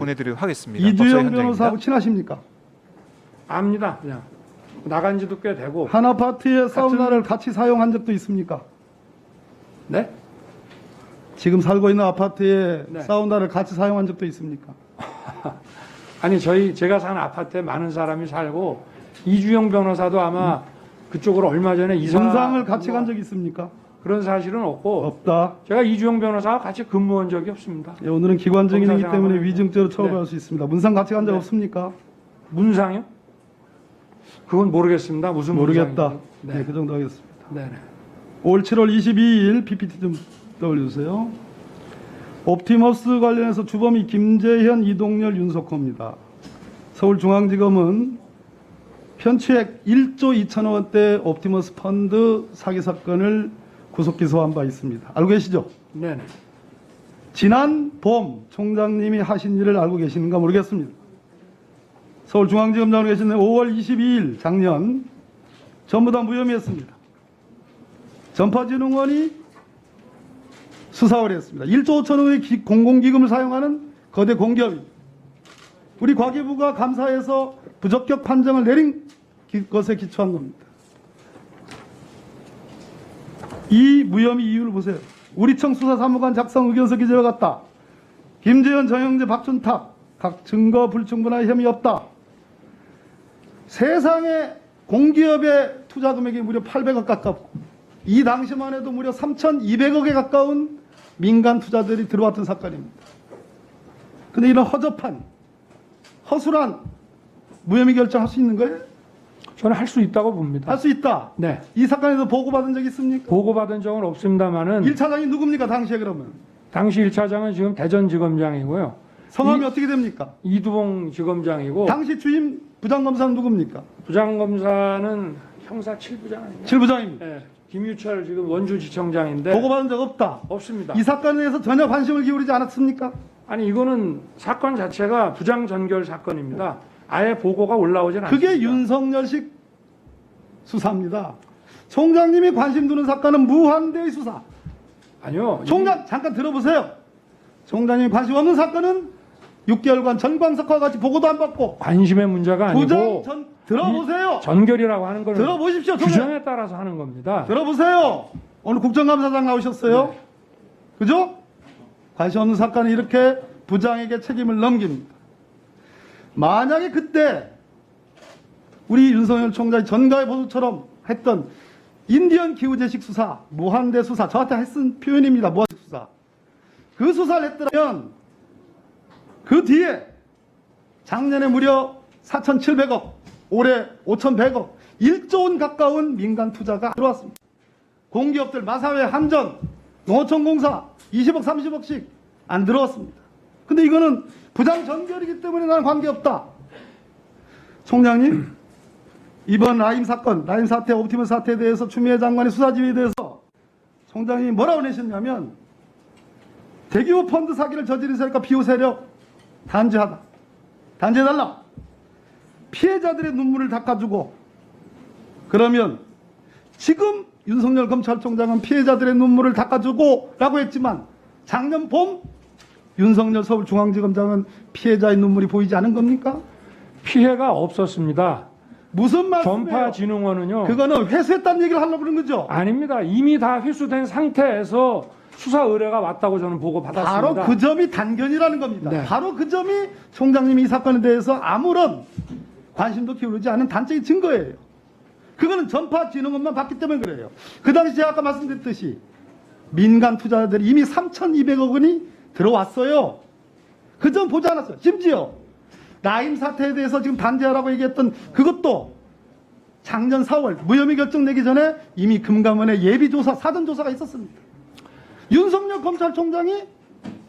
보내드리도록 하겠습니다. 이두영 변호사하고 친하십니까? 압니다. 그냥 나간 지도 꽤 되고. 한 아파트의 사우나를 같이 사용한 적도 있습니까? 네? 지금 살고 있는 아파트에 네. 사우나를 같이 사용한 적도 있습니까? 아니 제가 사는 아파트에 많은 사람이 살고 이주영 변호사도 아마 그쪽으로 얼마 전에 이사 문상을 같이 간 적이 있습니까? 그런 사실은 없고 없다. 제가 이주영 변호사와 같이 근무한 적이 없습니다. 예, 오늘은 기관 증인이기 검사 때문에 생활은- 위증죄로 처벌할 네. 수 있습니다. 문상 같이 간 적 네. 없습니까? 문상요? 그건 모르겠습니다. 무슨 모르겠다. 문상인지. 네, 네. 그 정도 하겠습니다. 네네. 올 7월 22일 PPT 좀 떠올려주세요. 옵티머스 관련해서 주범이 김재현, 이동열, 윤석호입니다. 서울중앙지검은 편취액 1조 2천억 원대 옵티머스 펀드 사기 사건을 구속 기소한 바 있습니다. 알고 계시죠? 네네. 지난 봄 총장님이 하신 일을 알고 계시는가 모르겠습니다. 서울중앙지검장으로 계시는 5월 22일 작년 전부 다 무혐의했습니다. 전파진흥원이 수사를 했습니다. 1조 5천억의 공공기금을 사용하는 거대 공기업입니다. 우리 과기부가 감사해서 부적격 판정을 내린 것에 기초한 겁니다. 이 무혐의 이유를 보세요. 우리청 수사사무관 작성 의견서 기재와 같다. 김재현, 정영재, 박준탁 각 증거 불충분한 혐의 없다. 세상에 공기업의 투자 금액이 무려 800억 가깝고 이 당시만 해도 무려 3,200억에 가까운 민간 투자들이 들어왔던 사건입니다. 근데 이런 허접한 허술한 무혐의 결정할 수 있는 거예요? 저는 할 수 있다고 봅니다. 할 수 있다. 네. 이 사건에서 보고받은 적 있습니까? 보고받은 적은 없습니다만은 1차장이 누굽니까 당시에 그러면? 당시 1차장은 지금 대전지검장이고요. 성함이 어떻게 됩니까? 이두봉 지검장이고 당시 주임 부장검사는 누굽니까? 부장검사는 형사 7부장 아닌가요? 7부장입니다. 네. 김유철 지금 원주지청장인데 보고받은 적 없다. 없습니다. 이 사건에 대해서 전혀 관심을 기울이지 않았습니까? 아니 이거는 사건 자체가 부장 전결 사건입니다. 아예 보고가 올라오진 않습니다. 그게 윤석열식 수사입니다. 총장님이 관심 두는 사건은 무한대의 수사. 아니요. 총장 잠깐 들어보세요. 총장님이 관심 없는 사건은 6개월간 전광석과 같이 보고도 안 받고 관심의 문제가 아니고 부장 전 들어보세요. 전결이라고 하는 거는 들어보십시오. 총장. 규정에 따라서 하는 겁니다. 들어보세요. 오늘 국정감사장 나오셨어요. 네. 그죠? 관심 없는 사건은 이렇게 부장에게 책임을 넘깁니다. 만약에 그때 우리 윤석열 총장이 전가의 보수처럼 했던 인디언 기후재식 수사, 무한대 수사, 저한테 했은 표현입니다. 무한대 수사. 그 수사를 했더라면 그 뒤에 작년에 무려 4,700억, 올해 5,100억, 1조 원 가까운 민간 투자가 들어왔습니다. 공기업들 마사회, 한전, 농어촌공사 20억, 30억씩 안 들어왔습니다. 근데 이거는 부장 전결이기 때문에 나는 관계없다. 총장님, 이번 라임 사건, 라임 사태, 옵티머스 사태에 대해서 추미애 장관의 수사 지휘에 대해서 총장님이 뭐라고 내셨냐면 대규모 펀드 사기를 저지른 세력과 비호 세력 단죄하다. 단죄해달라. 피해자들의 눈물을 닦아주고 그러면 지금 윤석열 검찰총장은 피해자들의 눈물을 닦아주고 라고 했지만 작년 봄 윤석열 서울중앙지검장은 피해자의 눈물이 보이지 않은 겁니까? 피해가 없었습니다. 무슨 말씀이에요? 전파진흥원은요. 그거는 회수했다는 얘기를 하려고 그러는 거죠? 아닙니다. 이미 다 회수된 상태에서 수사 의뢰가 왔다고 저는 보고 받았습니다. 바로 그 점이 단견이라는 겁니다. 네. 바로 그 점이 총장님이 이 사건에 대해서 아무런 관심도 기울이지 않은 단적인 증거예요. 그거는 전파진흥원만 봤기 때문에 그래요. 그 당시 제가 아까 말씀드렸듯이 민간 투자자들이 이미 3,200억 원이 들어왔어요. 그 점 보지 않았어요. 심지어 라임 사태에 대해서 지금 단죄하라고 얘기했던 그것도 작년 4월 무혐의 결정 내기 전에 이미 금감원의 예비조사, 사전조사가 있었습니다. 윤석열 검찰총장이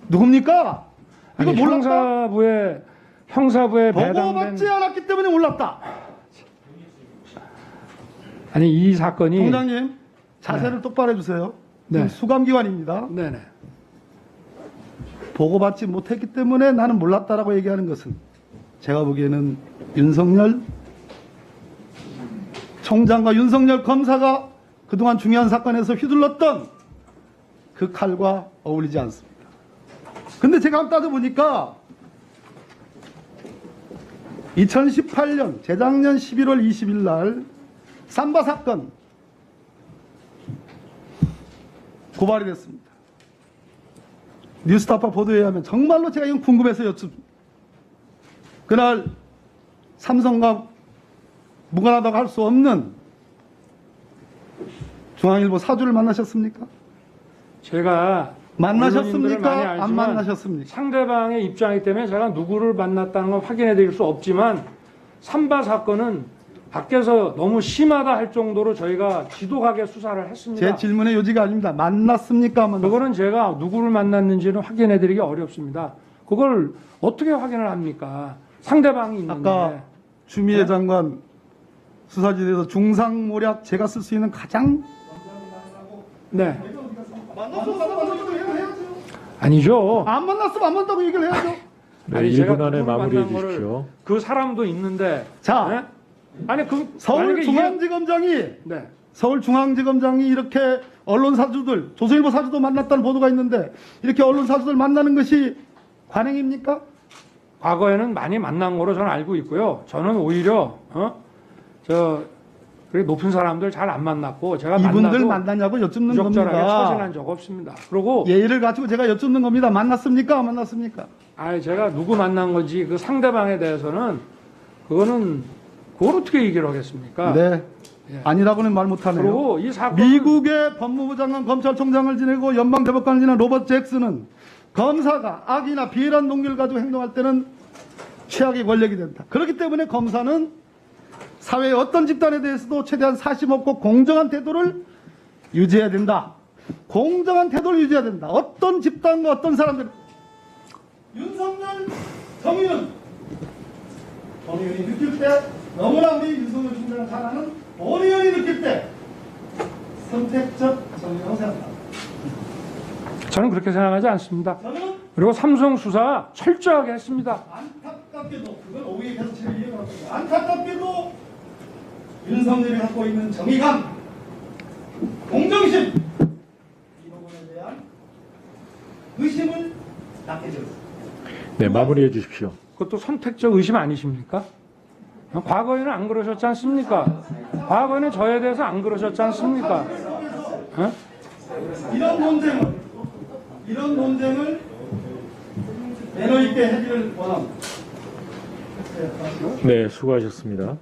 누굽니까? 이거 아니, 몰랐다? 형사부에 보고받지 배당된 않았기 때문에 몰랐다. 아니 이 사건이 총장님 자세를 똑바로 해주세요. 네. 지금 수감기관입니다. 네네. 보고받지 못했기 때문에 나는 몰랐다라고 얘기하는 것은 제가 보기에는 윤석열 총장과 윤석열 검사가 그동안 중요한 사건에서 휘둘렀던 그 칼과 어울리지 않습니다. 근데 제가 한번 따져보니까 2018년 재작년 11월 20일 날 삼바 사건 고발이 됐습니다. 뉴스타파 보도에 의하면 정말로 제가 이건 궁금해서 여쭙습니다. 그날 삼성과 무관하다고 할 수 없는 중앙일보 사주를 만나셨습니까? 제가 언론인들을 많이 만나셨습니까? 안 알지만 만나셨습니까? 상대방의 입장이기 때문에 제가 누구를 만났다는 걸 확인해 드릴 수 없지만 삼바 사건은 밖에서 너무 심하다 할 정도로 저희가 지독하게 수사를 했습니다. 제 질문의 요지가 아닙니다. 만났습니까? 안 만났습니까? 그거는 제가 누구를 만났는지는 확인해 드리기 어렵습니다. 그걸 어떻게 확인을 합니까? 상대방이 있는데. 아까 주미애 장관 수사지대에서 중상모략 제가 쓸 수 있는 가장 네. 만났으면 해야죠. 아니죠. 안 만났으면 안 만났다고 얘기를 해야죠. 네, 아니, 제가 1분 안에 누구를 마무리해 만난 거를 주십시오. 그 사람도 있는데. 자, 네? 아니 그 만약에 서울중앙지검장이 네. 서울중앙지검장이 이렇게 언론 사주들, 조선일보 사주도 만났다는 보도가 있는데 이렇게 언론 사주들 만나는 것이 관행입니까? 과거에는 많이 만난 거로 저는 알고 있고요. 저는 오히려 그렇게 높은 사람들 잘 안 만났고 제가 이분들 만나도 만나냐고 여쭙는 부적절하게 겁니다. 처신한 적 없습니다. 그리고 예의를 갖추고 제가 여쭙는 겁니다. 만났습니까? 안 만났습니까? 제가 누구 만난 건지 그 상대방에 대해서는 그걸 어떻게 얘기를 하겠습니까? 네. 예. 아니라고는 말 못하네요. 그리고 이 사건 미국의 법무부 장관 검찰총장을 지내고 연방대법관을 지낸 로버트 잭슨은 검사가 악이나 비열한 동기를 가지고 행동할 때는 최악의 권력이 된다. 그렇기 때문에 검사는 사회의 어떤 집단에 대해서도 최대한 사심 없고 공정한 태도를 유지해야 된다. 공정한 태도를 유지해야 된다. 어떤 집단과 어떤 사람들 윤석열, 정의는 느낄 때 너무나 우리 윤석열 총장을 잘 아는 본 의원이 느낄 때 선택적 정의라고 생각합니다. 저는 그렇게 생각하지 않습니다. 저는 그리고 삼성 수사 철저하게 했습니다. 안타깝게도 그건 오후에 계속 제가 이해가 안타깝게도 윤석열이 갖고 있는 정의감, 공정심 이 부분에 대한 의심을 낳게 되었습니다. 네, 마무리해 주십시오. 그것도 선택적 의심 아니십니까? 과거에는 안 그러셨지 않습니까? 과거에는 저에 대해서 안 그러셨지 않습니까? 어? 이런 논쟁을 매너 있게 해결을 원합니다. 네, 수고하셨습니다.